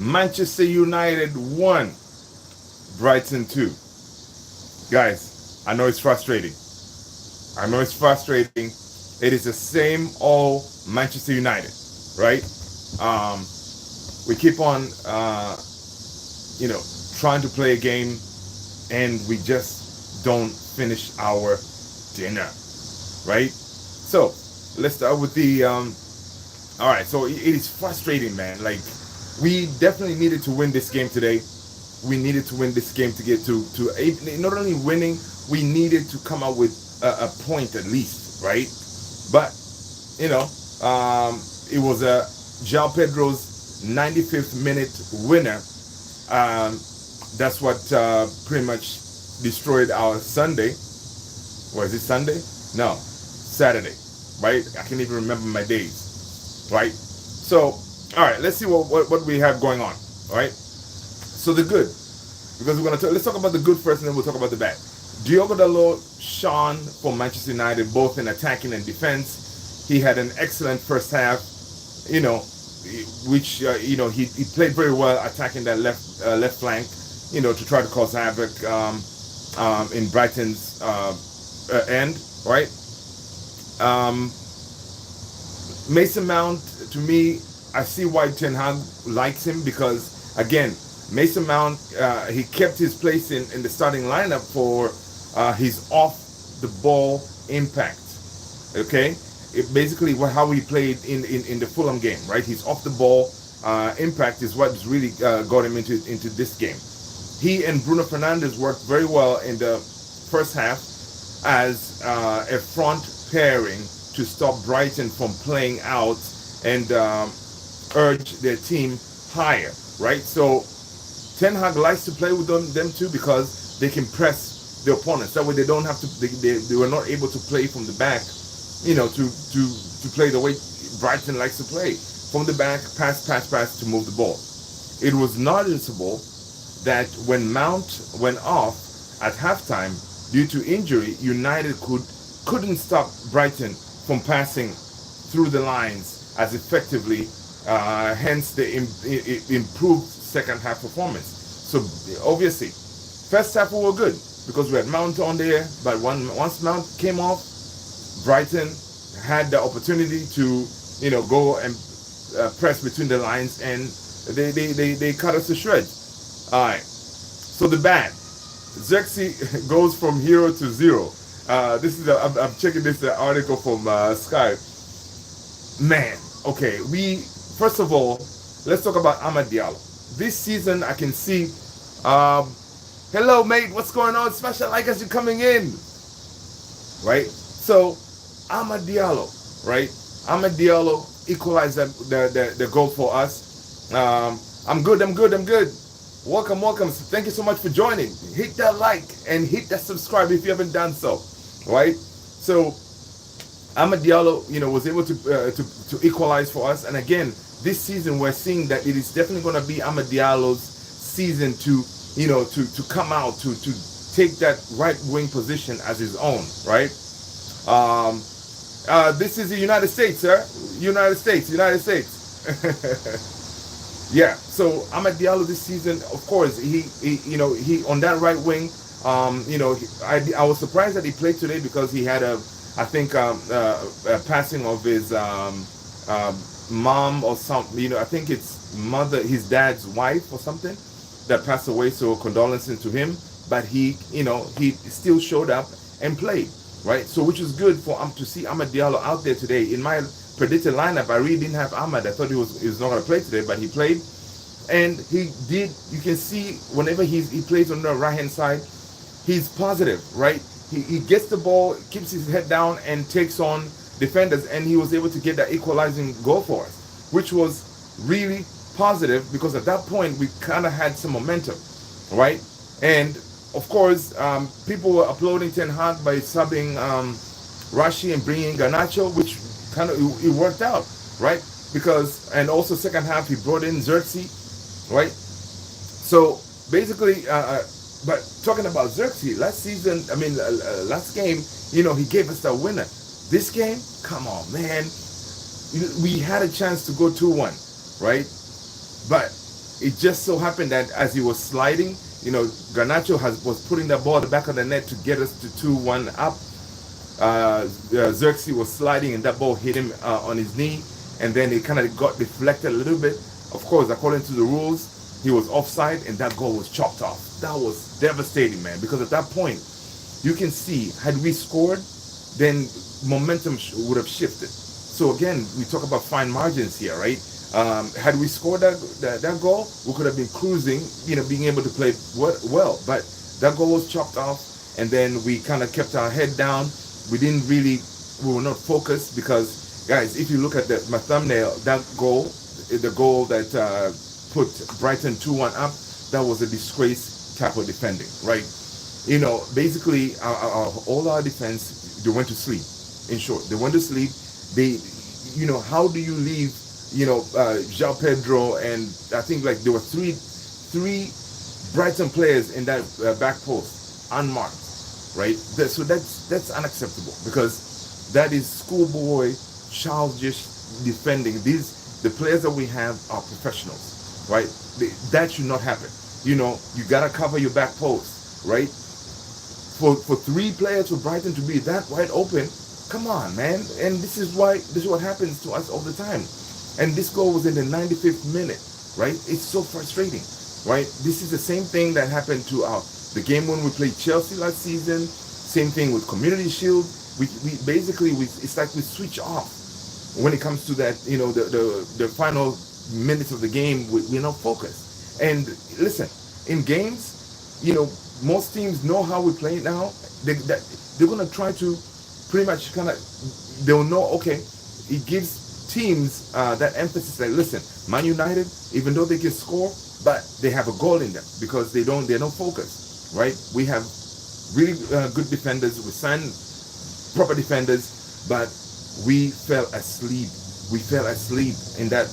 Manchester United 1, Brighton 2. Guys, I know it's frustrating. I know it's frustrating. It is the same old Manchester United, right? Um, we keep on, you know, trying to play a game, and we just don't finish our dinner, right? So let's start with the. All right, so it is frustrating, man. Like we definitely needed to win this game today. We needed to win this game to get to not only winning, we needed to come out with a point at least, right? But you know, it was a João Pedro's 95th minute winner. Um, that's what pretty much destroyed our Sunday. Was it Sunday? No, Saturday, right? I can't even remember my days, right? So, all right, let's see what we have going on, all right? So the good, because we're gonna let's talk about the good first, and then we'll talk about the bad. Diogo Dalot shone for Manchester United both in attacking and defense. He had an excellent first half, you know, which he played very well attacking that left flank, you know, to try to cause havoc in Brighton's end, right? Um, Mason Mount, to me, I see why Ten Hag likes him because again, Mason Mount, he kept his place in the starting lineup for his off the ball impact. Okay, basically how he played in the Fulham game, right? His off the ball impact is what really got him into this game. He and Bruno Fernandes worked very well in the first half as a front pairing to stop Brighton from playing out and urge their team higher, right? So Ten Hag likes to play with them too because they can press the opponents. That way they don't have to. They were not able to play from the back, you know, to play the way Brighton likes to play from the back, pass to move the ball. It was noticeable that when Mount went off at halftime due to injury, United couldn't stop Brighton from passing through the lines as effectively. Hence the improved second half performance. So obviously, first half we were good because we had Mount on there, but once Mount came off, Brighton had the opportunity to go and press between the lines, and they cut us to shreds. All right. So the bad, Xerxes goes from hero to zero. This is I'm checking this article from Sky. Man, okay, first of all, let's talk about Amad Diallo. This season, I can see. Hello, mate. What's going on? Smash that like as you're coming in. Right. So, Amad Diallo. Right. Amad Diallo equalized the goal for us. I'm good. Welcome. Thank you so much for joining. Hit that like and hit that subscribe if you haven't done so. Right. So, Amad Diallo, was able to equalize for us, and again, this season we're seeing that it is definitely going to be Amad Diallo's season to come out to take that right wing position as his own, right? This is the United States, sir. United States. Yeah. So Amad Diallo this season, of course, he on that right wing. I was surprised that he played today because he had a passing of his mom or something. I think it's his dad's wife or something that passed away. So condolences to him. But he still showed up and played, right? So which is good for to see Amad Diallo out there today. In my predicted lineup, I really didn't have Amad. I thought he was not going to play today, but he played, and he did. You can see whenever he plays on the right hand side, he's positive, right? He gets the ball, keeps his head down, and takes on defenders, and he was able to get that equalizing goal for us, which was really positive because at that point we kind of had some momentum, right? And of course, people were applauding Ten Hag by subbing Rashi and bringing Garnacho, which kind of it worked out, right? Because and also second half he brought in Xerxes, right? So basically. But talking about Xerxes, last game, he gave us the winner. This game, come on, man. We had a chance to go 2-1, right? But it just so happened that as he was sliding, Garnacho was putting the ball at the back of the net to get us to 2-1 up. Xerxes was sliding and that ball hit him on his knee, and then it kind of got deflected a little bit. Of course, according to the rules, he was offside and that goal was chopped off. That was devastating, man, because at that point, you can see, had we scored, then momentum would have shifted. So again, we talk about fine margins here, right? Had we scored that goal, we could have been cruising, being able to play well. But that goal was chopped off, and then we kind of kept our head down. We were not focused because, guys, if you look at my thumbnail, that goal, the goal that put Brighton 2-1 up, that was a disgrace type of defending, right? Basically, all our defense, they went to sleep. In short, they went to sleep. How do you leave, João Pedro, and I think like there were three Brighton players in that back post unmarked, right? So that's unacceptable, because that is schoolboy, childish defending. The players that we have are professionals, right? That should not happen. You gotta cover your back post, right? For three players for Brighton to be that wide open, come on, man. And this is what happens to us all the time. And this goal was in the 95th minute, right? It's so frustrating, right? This is the same thing that happened to the game when we played Chelsea last season. Same thing with Community Shield. We basically it's like we switch off when it comes to that. The final minutes of the game, we're not focused. And listen, in games, most teams know how we play now. They're gonna try to pretty much they'll know, okay, it gives teams that emphasis that, listen, Man United, even though they can score, but they have a goal in them because they're not focused, right? We have really good defenders. We signed proper defenders, but we fell asleep. We fell asleep in that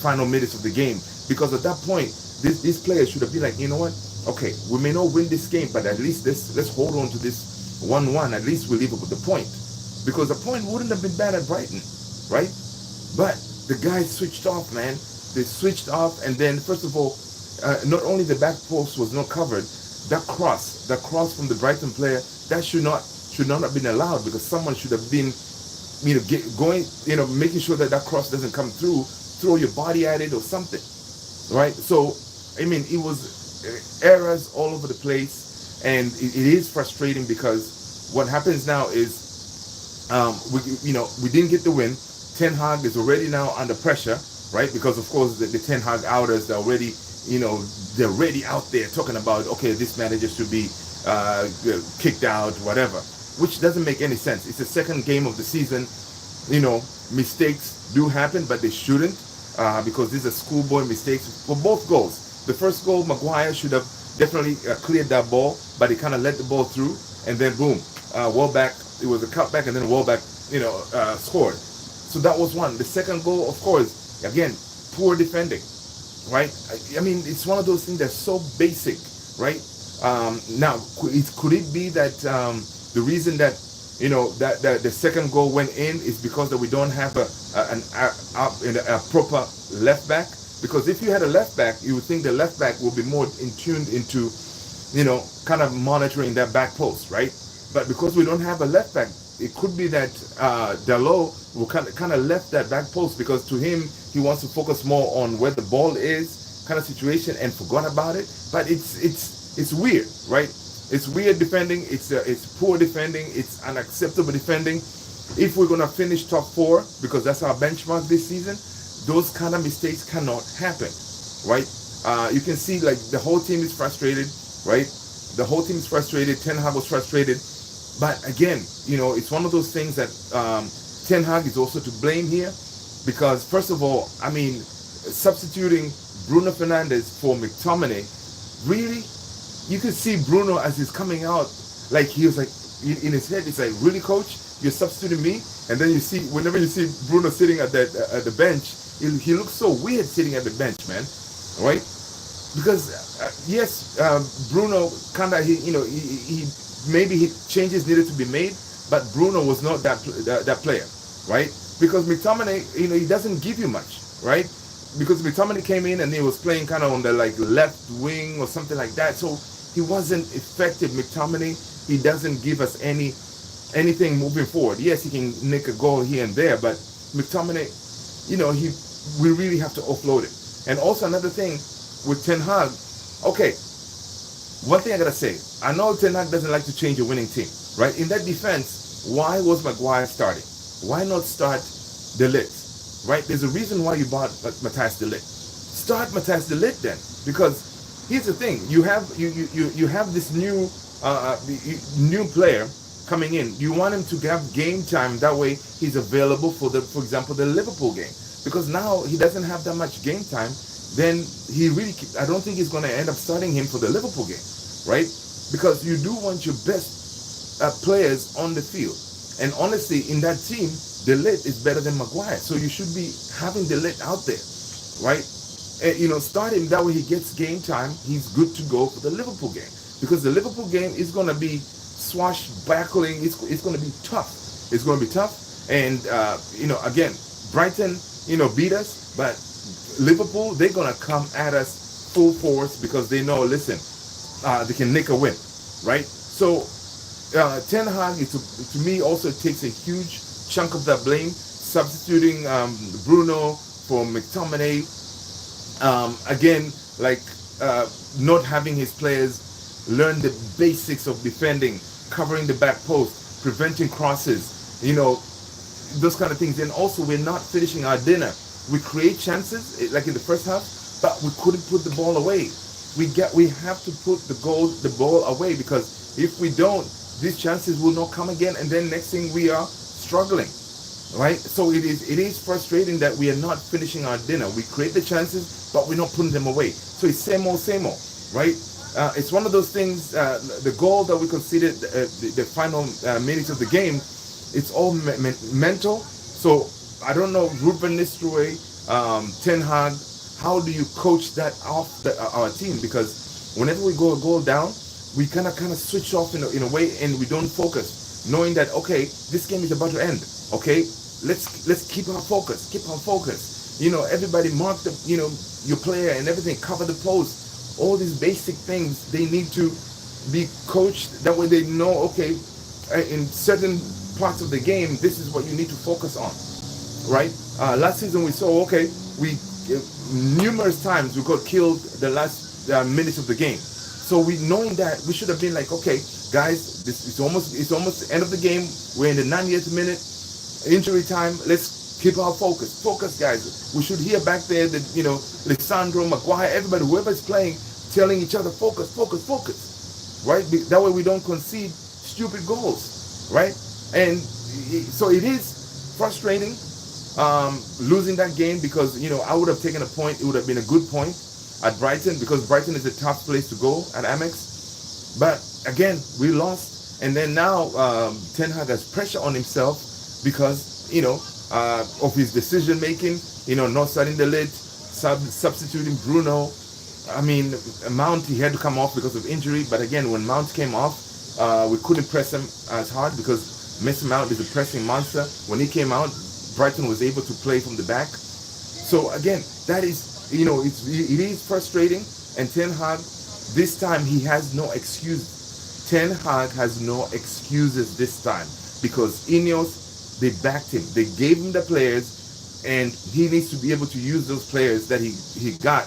final minutes of the game, because at that point, these players should have been like, you know what? Okay, we may not win this game, but at least let's hold on to this 1-1. At least we leave it with the point, because the point wouldn't have been bad at Brighton, right? But the guys switched off, man. They switched off, and then first of all, not only the back post was not covered, that cross from the Brighton player, that should not have been allowed, because someone should have been, making sure that cross doesn't come through. Throw your body at it or something, right? So, I mean, it was errors all over the place, and it is frustrating, because what happens now is, we didn't get the win. Ten Hag is already now under pressure, right? Because of course the Ten Hag outers, they're already out there talking about, okay, this manager should be kicked out, whatever, which doesn't make any sense. It's the second game of the season. Mistakes do happen, but they shouldn't, because these are schoolboy mistakes for both goals. The first goal, Maguire should have definitely cleared that ball, but he kind of let the ball through, and then boom, Welbeck, it was a cutback, and then Welbeck, scored. So that was one. The second goal, of course, again, poor defending, right? I mean, it's one of those things that's so basic, right? Now, could it be that the reason that that the second goal went in is because that we don't have a proper left back? Because if you had a left back, you would think the left back will be more tuned into, kind of monitoring that back post, right? But because we don't have a left back, it could be that Dalot will kind of left that back post, because to him, he wants to focus more on where the ball is, kind of situation, and forgot about it. But it's weird, right? It's weird defending. It's poor defending. It's unacceptable defending. If we're gonna finish top 4, because that's our benchmark this season, those kind of mistakes cannot happen, right? You can see like the whole team is frustrated, right? The whole team is frustrated. Ten Hag was frustrated. But again, it's one of those things that Ten Hag is also to blame here, because first of all, I mean, substituting Bruno Fernandes for McTominay, really, you could see Bruno as he's coming out, like he was like, in his head, it's like, really, coach, you're substituting me? And then whenever you see Bruno sitting at the bench, he looks so weird sitting at the bench, man, right? Because yes, Bruno kind of he maybe changes needed to be made, but Bruno was not that player, right? Because McTominay, he doesn't give you much, right? because McTominay came in and he was playing kind of on the like left wing or something like that, so he wasn't effective. McTominay, he doesn't give us anything moving forward. Yes, he can nick a goal here and there, but McTominay, we really have to offload it. And also another thing with Ten Hag, okay, one thing I gotta say, I know Ten Hag doesn't like to change a winning team, right? In that defense, why was Maguire starting? Why not start De Ligt, right? There's a reason why you bought Matthias De Ligt. Start Matthias De Ligt then, because here's the thing: you have this new player coming in. You want him to have game time. That way, he's available for example, the Liverpool game. Because now he doesn't have that much game time. Then I don't think he's going to end up starting him for the Liverpool game, right? Because you do want your best players on the field. And honestly, in that team, De Ligt is better than Maguire. So you should be having De Ligt out there, right? Start him. That way he gets game time. He's good to go for the Liverpool game. Because the Liverpool game is going to be swashbuckling. It's going to be tough. It's going to be tough. And, again, Brighton, beat us. But Liverpool, they're going to come at us full force because they know, listen, they can nick a win, right? So Ten Hag, to me, also takes a huge chunk of that blame, substituting Bruno for McTominay. Again, not having his players learn the basics of defending, covering the back post, preventing crosses, those kind of things. And also, we're not finishing our dinner. We create chances, like in the first half, but we couldn't put the ball away. We have to put the ball away, because if we don't, these chances will not come again, and then next thing we are struggling, right? So it is frustrating that we are not finishing our dinner. We create the chances, but we're not putting them away. So it's same old, right? It's one of those things. The goal that we conceded, the final minutes of the game, it's all mental. So I don't know, Ruben Nistelrooy, Ten Hag, how do you coach that off our team? Because whenever we go a goal down, we kind of switch off in a way, and we don't focus, knowing that, okay, this game is about to end. Okay, let's keep our focus. Everybody mark your player and everything, cover the post. All these basic things, they need to be coached. That way they know, okay, in certain parts of the game, this is what you need to focus on, right? Last season we saw, okay, we numerous times we got killed the last minutes of the game. So knowing that, we should have been like, okay, guys, it's almost the end of the game. We're in the 90th minute, injury time. Let's keep our focus. Focus, guys. We should hear back there that, Lisandro, Maguire, everybody, whoever's playing, telling each other, focus, right? That way we don't concede stupid goals, right? And so it is frustrating losing that game, because, I would have taken a point. It would have been a good point at Brighton, because Brighton is a tough place to go at Amex. But again, we lost, and then now Ten Hag has pressure on himself because of his decision making. Not starting the lid, substituting Bruno. I mean, Mount, he had to come off because of injury. But again, when Mount came off, we couldn't press him as hard because Mason Mount is a pressing monster. When he came out, Brighton was able to play from the back. So again, that is. It is frustrating, and Ten Hag, this time he has no excuse. Ten Hag has no excuses this time, because Ineos, they backed him. They gave him the players, and he needs to be able to use those players that he got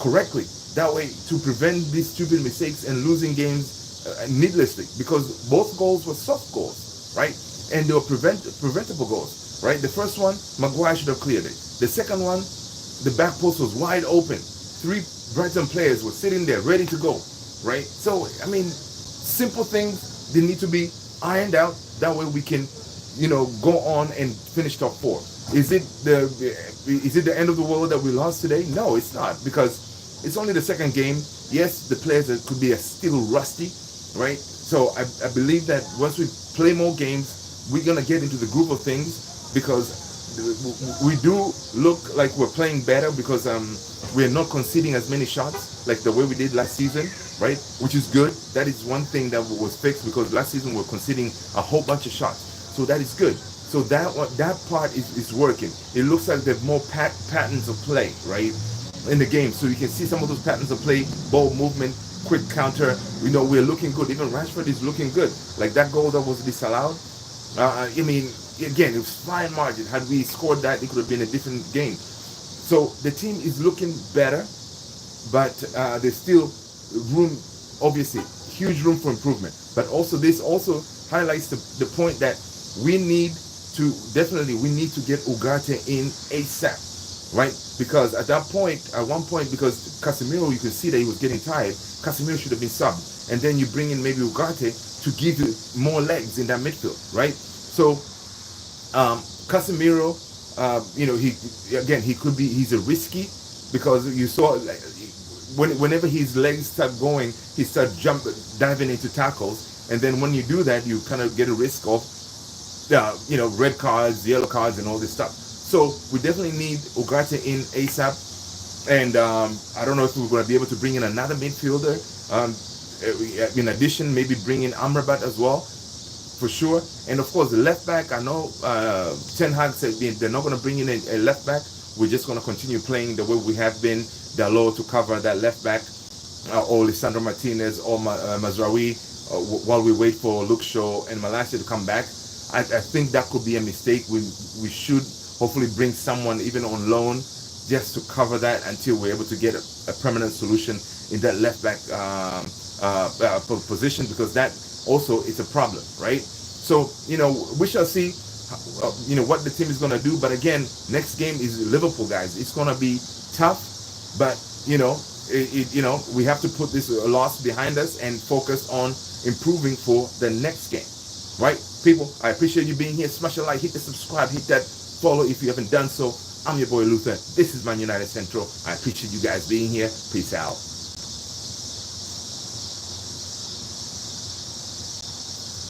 correctly. That way, to prevent these stupid mistakes and losing games needlessly, because both goals were soft goals, right? And they were preventable goals, right? The first one, Maguire should have cleared it. The second one, the back post was wide open. 3 Brighton players were sitting there ready to go, right? So, I mean, simple things, they need to be ironed out. That way we can, go on and finish top 4. Is it the end of the world that we lost today? No, it's not, because it's only the second game. Yes, the players could be still rusty, right? So I believe that once we play more games, we're going to get into the groove of things, because we do look like we're playing better, because we're not conceding as many shots like the way we did last season, right? Which is good. That is one thing that was fixed, because last season we were conceding a whole bunch of shots. So that is good. So that part is working. It looks like there's more patterns of play, right, in the game. So you can see some of those patterns of play, ball movement, quick counter. We're looking good. Even Rashford is looking good. Like that goal that was disallowed. I mean, again, it was fine margin. Had we scored that, it could have been a different game. So the team is looking better, but there's still room, obviously, huge room for improvement. But also, this also highlights the point that we need we need to get Ugarte in ASAP, right? Because at one point, because Casemiro, you could see that he was getting tired. Casemiro should have been subbed, and then you bring in maybe Ugarte to give you more legs in that midfield, right? So Casemiro, he's a risky, because you saw whenever his legs start going, he starts diving into tackles, and then when you do that, you kind of get a risk of red cards, yellow cards, and all this stuff. So we definitely need Ugarte in ASAP, and I don't know if we're going to be able to bring in another midfielder. In addition, maybe bring in Amrabat as well, for sure. And of course, the left back, I know Ten Hag said they're not going to bring in a left back. We're just going to continue playing the way we have been. Dalot to cover that left back, or Lisandro Martinez, or Mazraoui, while we wait for Luke Shaw and Malacia to come back. I think that could be a mistake. We should hopefully bring someone even on loan just to cover that until we're able to get a permanent solution in that left back position, because that also is a problem, right? So we shall see what the team is going to do. But again, next game is Liverpool, guys. It's going to be tough, but we have to put this loss behind us and focus on improving for the next game, right? People, I appreciate you being here. Smash a like, hit the subscribe, hit that follow if you haven't done so. I'm your boy Luther. This is Man United Central. I appreciate you guys being here. Peace out.